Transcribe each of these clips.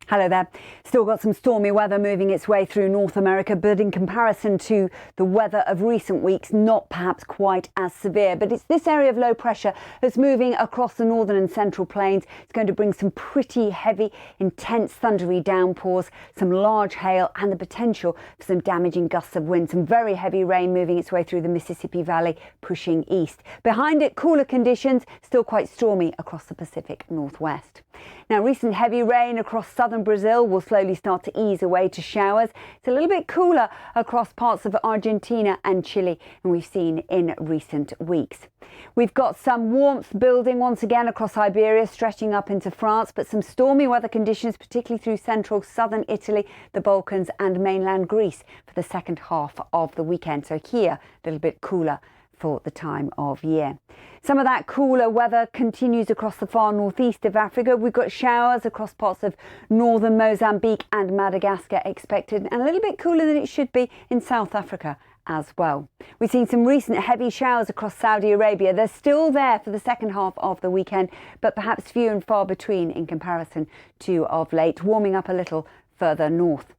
Hello there. Still got some stormy weather moving its way through North America, but in comparison to the weather of recent weeks, not perhaps quite as severe. But it's this area of low pressure that's moving across the northern and central plains. It's going to bring some pretty heavy, intense thundery downpours, some large hail and the potential for some damaging gusts of wind. Some very heavy rain moving its way through the Mississippi Valley, pushing east. Behind it, cooler conditions, still quite stormy across the Pacific Northwest. Now, recent heavy rain across southern Brazil will slowly start to ease away to showers. It's a little bit cooler across parts of Argentina and Chile than we've seen in recent weeks. We've got some warmth building once again across Iberia, stretching up into France, but some stormy weather conditions, particularly through central southern Italy, the Balkans and mainland Greece for the second half of the weekend. So here, a little bit cooler for the time of year. Some of that cooler weather continues across the far northeast of Africa. We've got showers across parts of northern Mozambique and Madagascar expected, and a little bit cooler than it should be in South Africa as well. We've seen some recent heavy showers across Saudi Arabia. They're still there for the second half of the weekend, but perhaps few and far between in comparison to of late, warming up a little further north.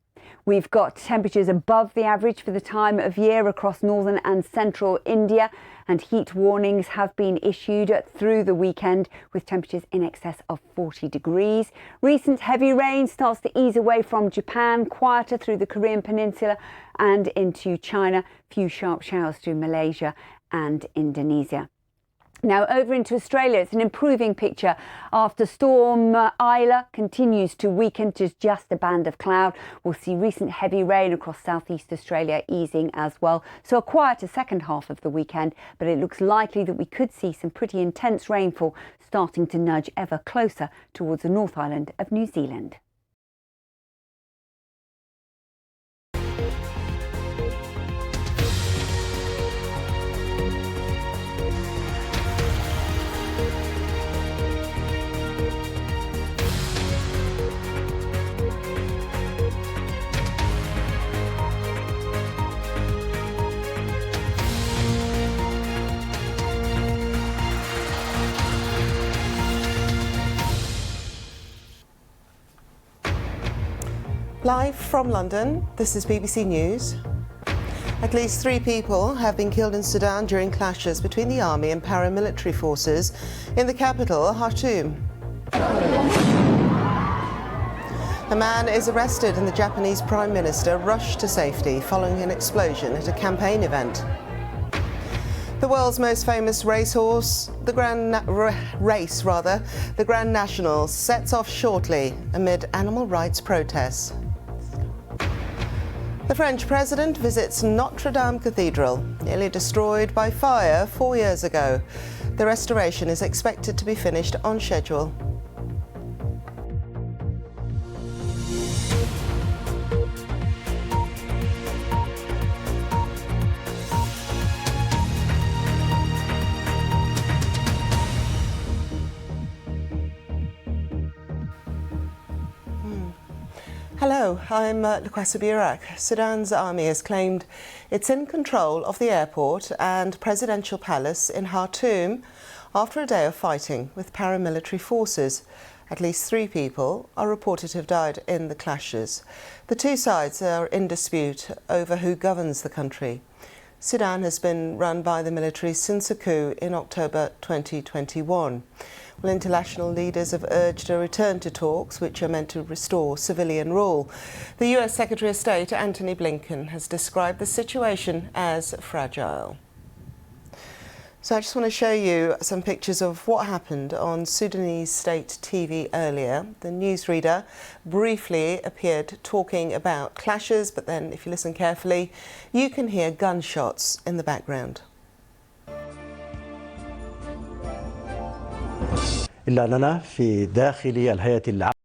We've got temperatures above the average for the time of year across northern and central India, and heat warnings have been issued through the weekend with temperatures in excess of 40 degrees. Recent heavy rain starts to ease away from Japan, quieter through the Korean Peninsula and into China. Few sharp showers through Malaysia and Indonesia. Now over into Australia, it's an improving picture after Storm Isla continues to weaken to just a band of cloud. We'll see recent heavy rain across southeast Australia easing as well. So a quieter second half of the weekend, but it looks likely that we could see some pretty intense rainfall starting to nudge ever closer towards the North Island of New Zealand. Live from London, this is BBC News. At least 3 people have been killed in Sudan during clashes between the army and paramilitary forces in the capital, Khartoum. A man is arrested and the Japanese Prime Minister rushed to safety following an explosion at a campaign event. The world's most famous racehorse, the Grand National, sets off shortly amid animal rights protests. The French president visits Notre Dame Cathedral, nearly destroyed by fire 4 years ago. The restoration is expected to be finished on schedule. Hello, I'm Lukwesa Burak. Sudan's army has claimed it's in control of the airport and presidential palace in Khartoum after a day of fighting with paramilitary forces. At least 3 people are reported to have died in the clashes. The 2 sides are in dispute over who governs the country. Sudan has been run by the military since a coup in October 2021. Well, international leaders have urged a return to talks which are meant to restore civilian rule. The US Secretary of State Antony Blinken has described the situation as fragile. So I just want to show you some pictures of what happened on Sudanese state TV earlier. The newsreader briefly appeared talking about clashes, but then if you listen carefully, you can hear gunshots in the background. إلا أننا في داخل الهيئة العامة